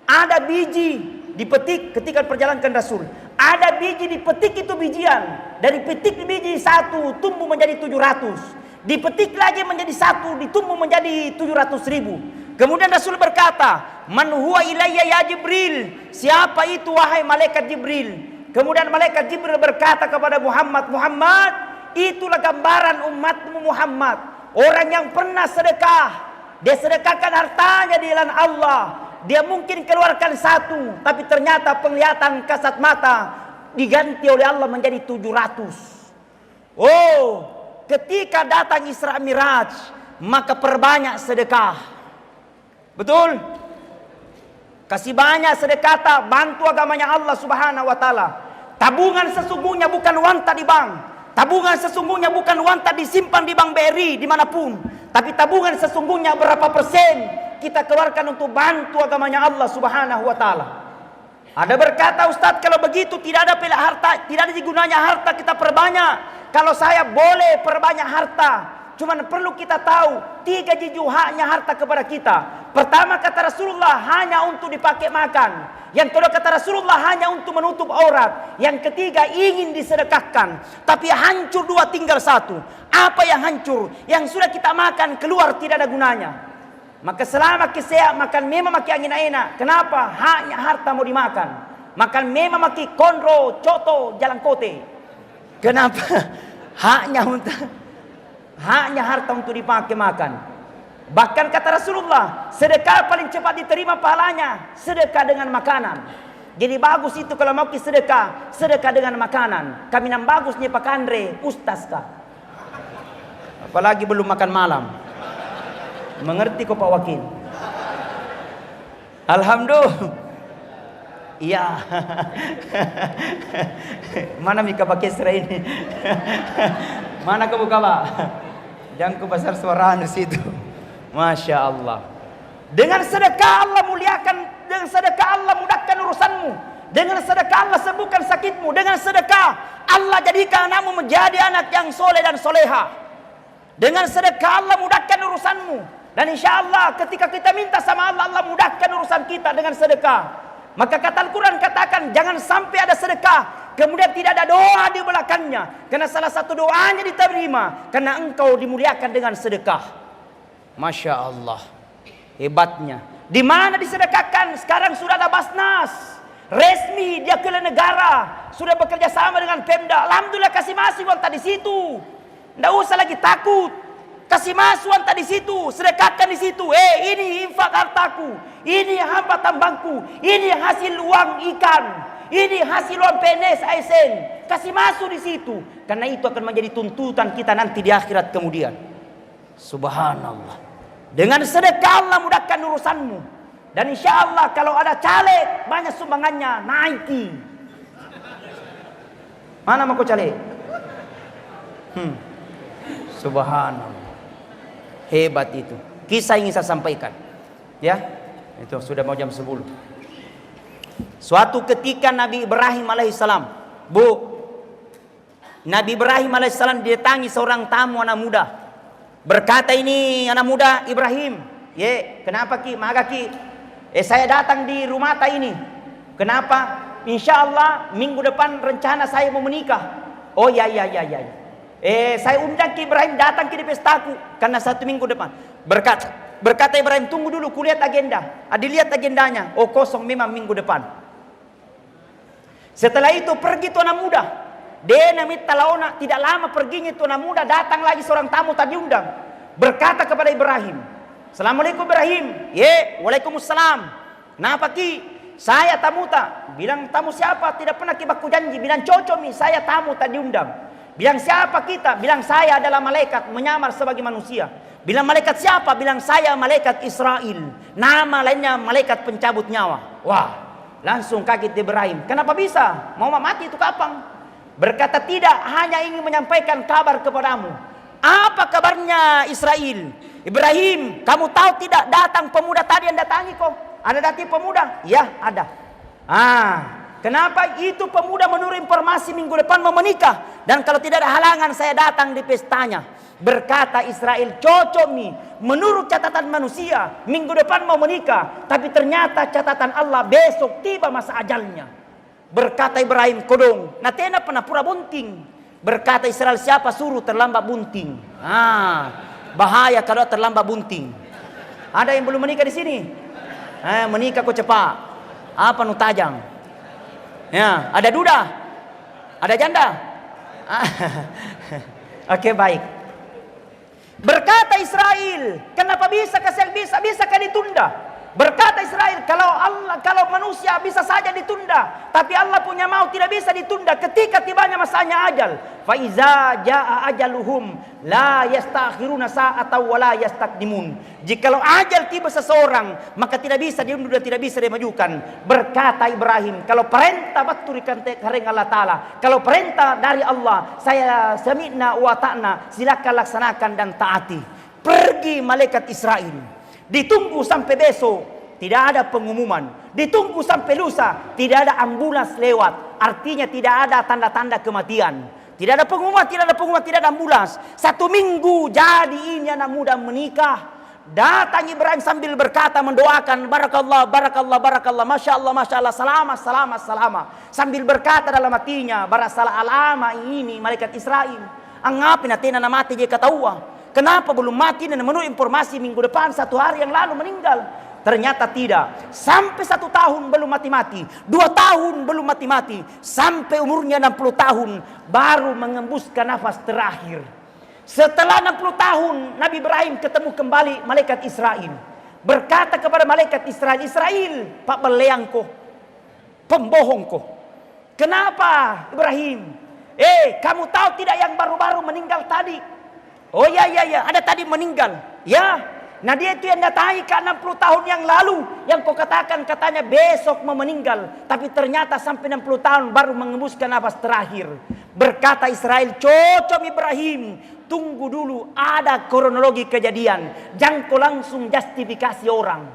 ada biji dipetik ketika perjalankan Rasul. Ada biji dipetik, itu bijian. Dari petik biji satu tumbuh menjadi 700. Dipetik lagi menjadi satu, ditumbuh menjadi 700.000. Kemudian Rasul berkata, Man huwa ilayya ya Jibril. Siapa itu wahai malaikat Jibril? Kemudian malaikat Jibril berkata kepada Muhammad, Muhammad, itulah gambaran umatmu Muhammad. Orang yang pernah sedekah. Dia sedekahkan hartanya di jalan Allah. Dia mungkin keluarkan satu, tapi ternyata penglihatan kasat mata diganti oleh Allah menjadi 700. Ketika datang Isra Miraj, maka perbanyak sedekah. Betul? Kasih banyak sedekah, bantu agamanya Allah Subhanahu wa taala. Tabungan sesungguhnya bukan uang di bank. Tabungan sesungguhnya bukan uang disimpan di bank BRI dimanapun. Tapi tabungan sesungguhnya berapa persen kita keluarkan untuk bantu agamanya Allah Subhanahu wa taala. Ada berkata, Ustaz, kalau begitu tidak ada harta, tidak ada gunanya harta kita perbanyak. Kalau saya boleh perbanyak harta, Cuman perlu kita tahu 3 jiju haknya harta kepada kita. Pertama kata Rasulullah hanya untuk dipakai makan. Yang kedua kata Rasulullah hanya untuk menutup aurat. Yang ketiga ingin disedekahkan. Tapi hancur 2 tinggal 1. Apa yang hancur? Yang sudah kita makan keluar tidak ada gunanya. Maka selama kita makan memang makin angin enak. Kenapa? Haknya harta mau dimakan. Makan memang makin konro, coto, jalan kote. Kenapa? Haknya harta untuk dipakai makan. Bahkan kata Rasulullah, sedekah paling cepat diterima pahalanya sedekah dengan makanan. Jadi bagus itu kalau mau sedekah, sedekah dengan makanan. Kami nang bagusnya Pak Andre, ustaz kah? Apalagi belum makan malam. Mengerti kok Pak Wakil? Alhamdulillah. Iya. Mana Mika pakai serai ini? Mana kamu Pak? Jangan ke besar suara di situ. Masya Allah. Dengan sedekah Allah muliakan, dengan sedekah Allah mudahkan urusanmu. Dengan sedekah Allah sembuhkan sakitmu. Dengan sedekah Allah jadikan anakmu menjadi anak yang soleh dan soleha. Dengan sedekah Allah mudahkan urusanmu. Dan insya Allah ketika kita minta sama Allah, Allah mudahkan urusan kita dengan sedekah. Maka kata Al-Quran katakan jangan sampai ada sedekah kemudian tidak ada doa di belakangnya. Karena salah satu doanya diterima karena engkau dimuliakan dengan sedekah. Masya Allah. Hebatnya. Di mana disedekahkan? Sekarang sudah ada Basnas. Resmi dia ke negara. Sudah bekerja sama dengan Pemda. Alhamdulillah kasih masih wanita di situ. Tidak usah lagi takut. Kasih masukan tadi situ, sedekahkan di situ. Ini infak hartaku, ini hamba tambangku, ini hasil uang ikan, ini hasil uang PNS ASN. Kasih masuk di situ, karena itu akan menjadi tuntutan kita nanti di akhirat kemudian. Subhanallah. Dengan sedekah Allah mudahkan urusanmu. Dan insya Allah kalau ada caleg banyak sumbangannya naiki. Mana mau caleg? Subhanallah. Hebat itu. Kisah ingin saya sampaikan. Ya. Itu sudah mau jam 10. Suatu ketika Nabi Ibrahim alaihissalam. Bu. Nabi Ibrahim alaihissalam didatangi seorang tamu anak muda. Berkata ini anak muda Ibrahim. Kenapa ki? Maka ki. Saya datang di rumah ini. Kenapa? Insya Allah minggu depan rencana saya mau menikah. Oh ya. Saya undang ke Ibrahim datang ke pestaku karena 1 minggu depan. Berkata Ibrahim, tunggu dulu kulihat agenda. Dilihat agendanya. Oh kosong memang minggu depan. Setelah itu pergi tuan muda. Dia namit talaona, tidak lama perginya tuan muda datang lagi seorang tamu tadi undang. Berkata kepada Ibrahim, Assalamualaikum Ibrahim. Waalaikumsalam. Kenapa ki? Saya tamu tak. Bilang tamu siapa? Tidak pernah kibaku janji. Bilang cocomi, saya tamu tadi undang. Bilang siapa kita? Bilang saya adalah malaikat menyamar sebagai manusia. Bilang malaikat siapa? Bilang saya malaikat Israel. Nama lainnya malaikat pencabut nyawa. Wah, langsung kaget Ibrahim. Kenapa bisa? Mau mati itu kapan? Berkata tidak, hanya ingin menyampaikan kabar kepadamu. Apa kabarnya Israel? Ibrahim, kamu tahu tidak datang pemuda tadi yang datangi kok? Ada datang pemuda? Ya, ada. Kenapa itu pemuda menurut informasi minggu depan mau menikah. Dan kalau tidak ada halangan saya datang di pestanya. Berkata Israel, cocok nih. Menurut catatan manusia, minggu depan mau menikah. Tapi ternyata catatan Allah besok tiba masa ajalnya. Berkata Ibrahim, kodong. Natena pernah pura bunting. Berkata Israel, siapa suruh terlambat bunting? Bahaya kalau terlambat bunting. Ada yang belum menikah di sini? Menikah kok cepat. Apa nu tajam? Ya, ada duda, ada janda. Oke, baik. Berkata Israel, kenapa bisa kan ditunda? Berkata Israel, kalau manusia bisa saja ditunda, tapi Allah punya mau tidak bisa ditunda ketika tibanya masanya ajal. Fa iza jaa ajaluhum la yastakhiruna sa'atan wa la yastaqdimun. Jikalau ajal tiba seseorang, maka tidak bisa diundur dan tidak bisa dimajukan. Berkata Ibrahim, kalau perintah baturikan kareng Allah Ta'ala, kalau perintah dari Allah, saya sami'na wa ta'na, silakan laksanakan dan taati. Pergi malaikat Israel. Ditunggu sampai besok, tidak ada pengumuman. Ditunggu sampai lusa, tidak ada ambulans lewat. Artinya tidak ada tanda-tanda kematian. Tidak ada pengumuman, tidak ada ambulans. 1 minggu jadi ini anak muda menikah. Datang Ibrahim sambil berkata, mendoakan, barakallah, barakallah, barakallah, masya Allah, selamat, selamat, selamat. Sambil berkata dalam hatinya, barasalah alama ini malaikat Israel. Angapin atina na mati dia katawa. Kenapa belum mati? Dan menurut informasi minggu depan, 1 hari yang lalu meninggal. Ternyata tidak. Sampai 1 tahun belum mati-mati. 2 tahun belum mati-mati. Sampai umurnya 60 tahun baru mengembuskan nafas terakhir. Setelah 60 tahun Nabi Ibrahim ketemu kembali malaikat Israel. Berkata kepada malaikat Israel, Israel, pak beleangko, pembohongko. Kenapa Ibrahim? Kamu tahu tidak yang baru-baru meninggal tadi? Oh ya, ada tadi meninggal. Ya, nah dia itu yang datangi ke 60 tahun yang lalu. Yang kau katakan katanya besok mau meninggal. Tapi ternyata sampai 60 tahun baru mengembuskan nafas terakhir. Berkata Israel, cocok Ibrahim. Tunggu dulu, ada kronologi kejadian. Jangan kau langsung justifikasi orang.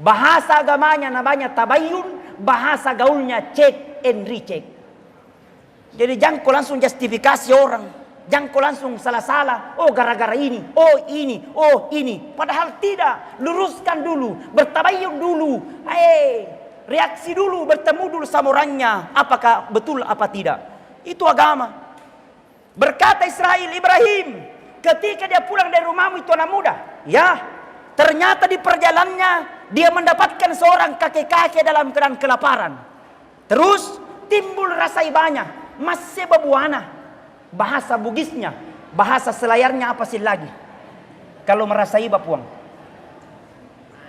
Bahasa agamanya namanya tabayyun. Bahasa gaulnya check and recheck. Jadi jangan kau langsung justifikasi orang. Jangan kau langsung salah-salah. Oh gara-gara ini. Oh ini. Oh ini. Padahal tidak. Luruskan dulu. Bertabayyun dulu. Reaksi dulu. Bertemu dulu sama orangnya. Apakah betul apa tidak. Itu agama. Berkata Israel, Ibrahim, ketika dia pulang dari rumahmu itu anak muda. Ya, ternyata di perjalanannya dia mendapatkan seorang kakek-kakek dalam keadaan kelaparan. Terus timbul rasa ibanya, masih bebuana. Bahasa Bugisnya, bahasa selayarnya apa sih lagi? Kalau merasa iba puang.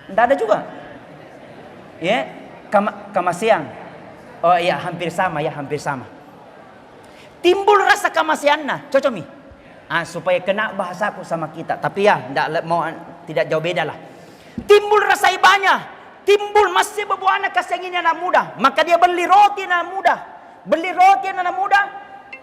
Tidak ada juga. Ya, kamasiang. Oh iya, hampir sama ya, hampir sama. Timbul rasa kamasianna, cocok mi. Supaya kena bahasaku sama kita. Tapi ya, tidak jauh beda lah. Timbul rasa ibanya, timbul masih bebuana kasih ingin anak muda. Maka dia beli roti anak muda. Beli roti anak muda.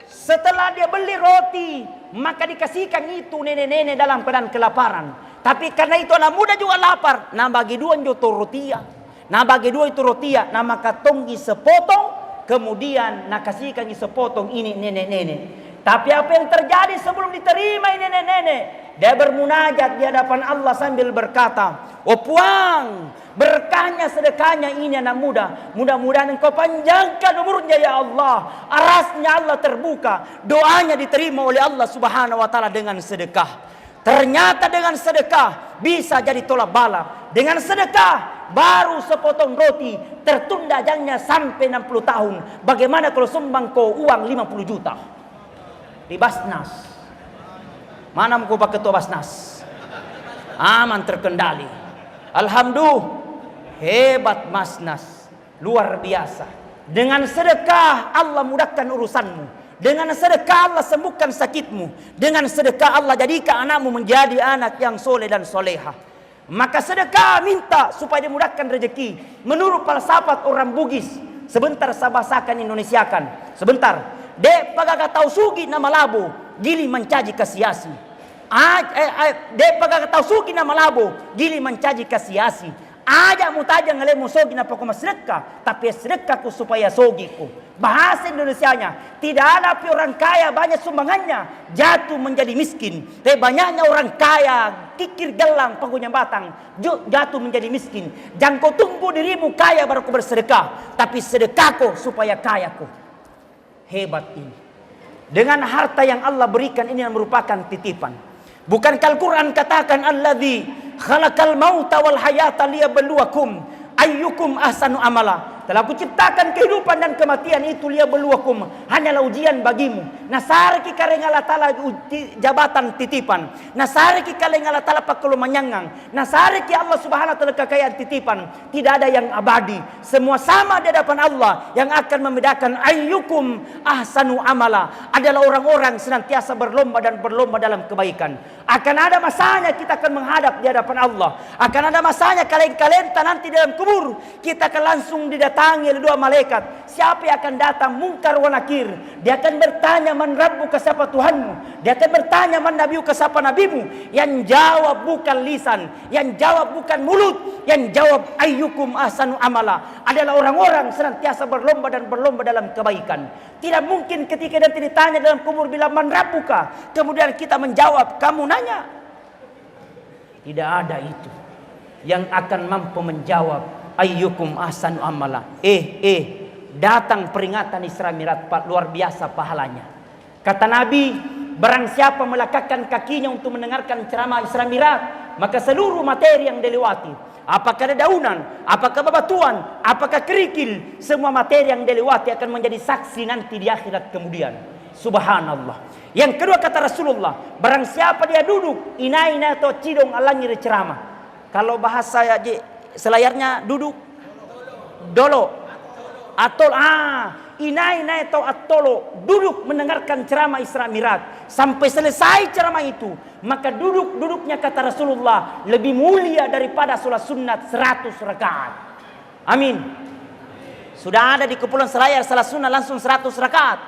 Setelah dia beli roti, maka dikasihkan itu nenek-nenek dalam keadaan kelaparan. Tapi karena itu anak muda juga lapar. Nah bagi dua itu rotia. Nah bagi dua itu rotia. Nah maka tonggi sepotong. Kemudian nak kasihkan sepotong ini nenek-nenek. Tapi apa yang terjadi sebelum diterima ini nenek-nenek? Dia bermunajat di hadapan Allah sambil berkata, oh puang, berkahnya sedekahnya ini anak muda. Mudah-mudahan engkau panjangkan umurnya ya Allah. Arasnya Allah terbuka. Doanya diterima oleh Allah subhanahu wa ta'ala dengan sedekah. Ternyata dengan sedekah bisa jadi tolak bala. Dengan sedekah baru sepotong roti tertunda jangnya sampai 60 tahun. Bagaimana kalau sumbang kau uang 50 juta? Di Basnas. Mana kau pakai ketua Basnas? Aman terkendali. Alhamdulillah. Hebat Basnas. Luar biasa. Dengan sedekah Allah mudahkan urusanmu. Dengan sedekah Allah sembuhkan sakitmu. Dengan sedekah Allah jadikan anakmu menjadi anak yang soleh dan soleha. Maka sedekah minta supaya dimudahkan rezeki. Menurut falsafat orang Bugis. Sebentar saya bahasakan Indonesiakan. Sebentar. Dek pagaga tahu sugi nama labo. Gili mencaji kasiasi. Dek pagaga tahu sugi nama labo. Gili mencaji kasiasi. Aja mutaja ngalemu sogi na pokok sedekah, tapi sedekahku supaya sogiku. Bahasa Indonesianya, tidak ada orang kaya banyak sumbangannya jatuh menjadi miskin. Tapi banyaknya orang kaya kikir gelang pagunya batang jatuh menjadi miskin. Jangan kau tunggu dirimu kaya baru kau bersedekah, tapi sedekahku supaya kayaku. Hebat ini. Dengan harta yang Allah berikan ini yang merupakan titipan. Bukankah Al-Quran katakan alladzi khalaqal mauta wal hayata liyabluwakum ayyukum ahsanu amala. Telah aku ciptakan kehidupan dan kematian itu liyabluwakum, hanyalah ujian bagimu. Nasariki karengala tala jabatan titipan. Nasariki karengala tala pakulu manyangang. Nasariki Allah Subhanahu wa taala kekayaan titipan. Tidak ada yang abadi. Semua sama di hadapan Allah. Yang akan membedakan ayyukum ahsanu amala adalah orang-orang senantiasa berlomba dan berlomba dalam kebaikan. Akan ada masanya kita akan menghadap di hadapan Allah. Akan ada masanya kalian nanti dalam kubur kita akan langsung didatangi oleh dua malaikat. siapa yang akan datang mungkar wa nakir. Dia akan bertanya, man rabbuka, siapa Tuhanmu? Dia akan bertanya, man nabiyuka, siapa nabimu? Yang jawab bukan lisan, yang jawab bukan mulut, yang jawab ayyukum ahsanu amala adalah orang-orang senantiasa berlomba dan berlomba dalam kebaikan. Tidak mungkin ketika nanti ditanya dalam kubur bila man rabbuka, kemudian kita menjawab, kamu nanya. Tidak ada itu yang akan mampu menjawab ayyukum ahsanu amala. Datang peringatan Isra Mi'raj, luar biasa pahalanya. Kata Nabi, barang siapa melekatkan kakinya untuk mendengarkan ceramah Isra Mi'raj, maka seluruh materi yang dilewati, apakah dedaunan, apakah bebatuan, apakah kerikil, semua materi yang dilewati akan menjadi saksi nanti di akhirat kemudian. Subhanallah. Yang kedua kata Rasulullah, barang siapa dia duduk ina-ina atau cidong alangir ceramah. Kalau bahasa selayarnya duduk dolo atol ina-ina atau atolo, duduk mendengarkan ceramah Isra Mi'raj sampai selesai ceramah itu, maka duduknya kata Rasulullah lebih mulia daripada sholat sunat 100 rakaat. Amin. Sudah ada di Kepulauan Selayar salat sunat langsung 100 rakaat.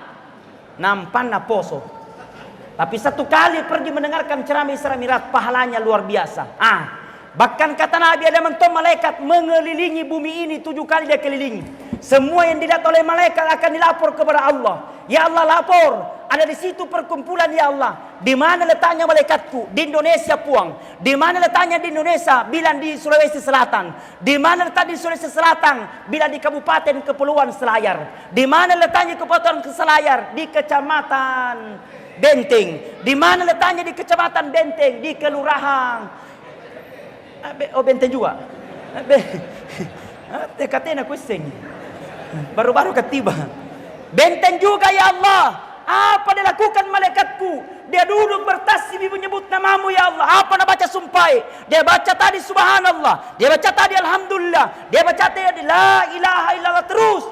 Nampanna poso. Tapi satu kali pergi mendengarkan ceramah Isra Mi'raj, pahalanya luar biasa. Bahkan kata Nabi, ada mentom malaikat mengelilingi bumi ini 7 kali dia kelilingi. Semua yang dilihat oleh malaikat akan dilapor kepada Allah. Ya Allah, lapor. Ada di situ perkumpulan, ya Allah. Di mana letaknya malaikatku? Di Indonesia, Puang. Di mana letaknya di Indonesia? Bilang di Sulawesi Selatan. Di mana letak di Sulawesi Selatan? Bilang di Kabupaten Kepulauan Selayar. Di mana letaknya Kepulauan Selayar? Di Kecamatan Benteng. Di mana letaknya di Kecamatan Benteng? Di Kelurahan Benteng juga. TKT aku sing. Baru-baru ketiba. Benteng juga, ya Allah. Apa dia lakukan malaikatku? Dia duduk bertasbih menyebut namamu, ya Allah. Apa nak baca sumpah? Dia baca tadi subhanallah. Dia baca tadi alhamdulillah. Dia baca tadi la ilaha illallah terus.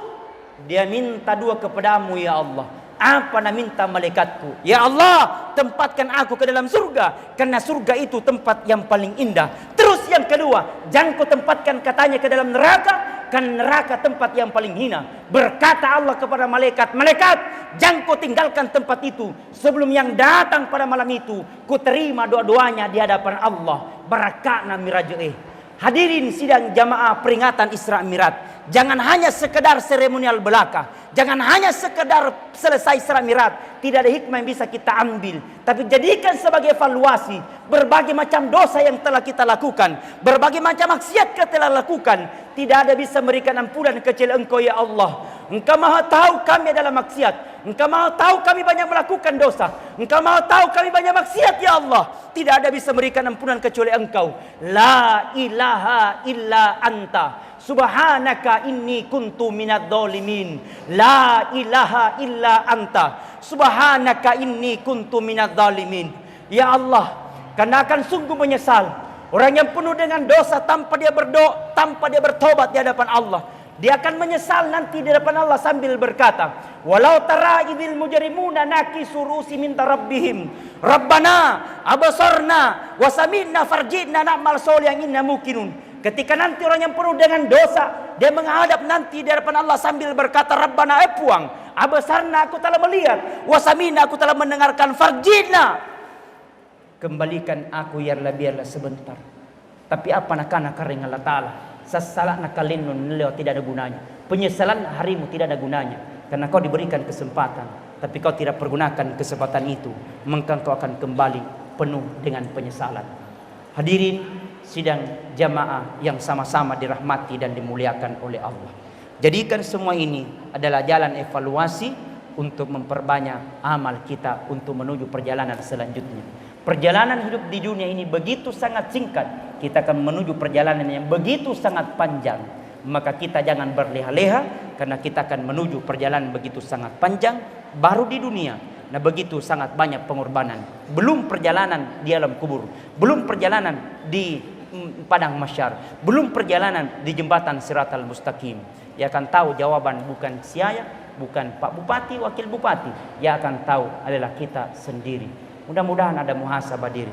Dia minta dua kepadamu, ya Allah. Apa nak minta malaikatku? Ya Allah, tempatkan aku ke dalam surga, karena surga itu tempat yang paling indah. Terus yang kedua, jangan kau tempatkan katanya ke dalam neraka, kan neraka tempat yang paling hina. Berkata Allah kepada malaikat, malaikat, jangan kau tinggalkan tempat itu sebelum yang datang pada malam itu ku terima doa-doanya di hadapan Allah. Barakana mirajeh. Hadirin sidang jamaah peringatan Isra Mi'raj, jangan hanya sekedar seremonial belaka, jangan hanya sekedar selesai Isra Mi'raj, tidak ada hikmah yang bisa kita ambil, tapi jadikan sebagai evaluasi berbagai macam dosa yang telah kita lakukan, berbagai macam maksiat kita telah lakukan. Tidak ada bisa memberikan ampunan kecuali Engkau, ya Allah. Engkau Maha tahu kami adalah maksiat. Engkau Maha tahu kami banyak melakukan dosa. Engkau Maha tahu kami banyak maksiat, ya Allah. Tidak ada bisa memberikan ampunan kecuali Engkau. La ilaha illa anta. Subhanaka inni kuntu minadz zalimin. La ilaha illa anta. Subhanaka inni kuntu minadz zalimin. Ya Allah, karena akan sungguh menyesal orang yang penuh dengan dosa tanpa dia berdoa, tanpa dia bertobat di hadapan Allah. Dia akan menyesal nanti di hadapan Allah sambil berkata, walau tara idzil mujrimuna nakisu ru'usi min rabbihim rabbana abasarna wa sami'na farji'na na'mal sholihan inna muqinun. Ketika nanti orang yang penuh dengan dosa, dia menghadap nanti di hadapan Allah sambil berkata, rabbana Puang, abasarna, aku telah melihat, wa sami'na, aku telah mendengarkan, farji'na, kembalikan aku ya Allah biarlah sebentar. Tapi apa nak kering Allah Ta'ala, sasalah nak kalinun nilai tidak ada gunanya. Penyesalan harimu tidak ada gunanya, karena kau diberikan kesempatan, tapi kau tidak pergunakan kesempatan itu, maka kau akan kembali penuh dengan penyesalan. Hadirin sidang jamaah yang sama-sama dirahmati dan dimuliakan oleh Allah, jadikan semua ini adalah jalan evaluasi untuk memperbanyak amal kita untuk menuju perjalanan selanjutnya. Perjalanan hidup di dunia ini begitu sangat singkat, kita akan menuju perjalanan yang begitu sangat panjang. Maka kita jangan berleha-leha, karena kita akan menuju perjalanan begitu sangat panjang baru di dunia. Nah, begitu sangat banyak pengorbanan. Belum perjalanan di alam kubur, belum perjalanan di padang mahsyar, belum perjalanan di jembatan Siratal Mustaqim. Yang akan tahu jawaban bukan saya, bukan Pak Bupati, Wakil Bupati. Yang akan tahu adalah kita sendiri. Mudah-mudahan ada muhasabah diri.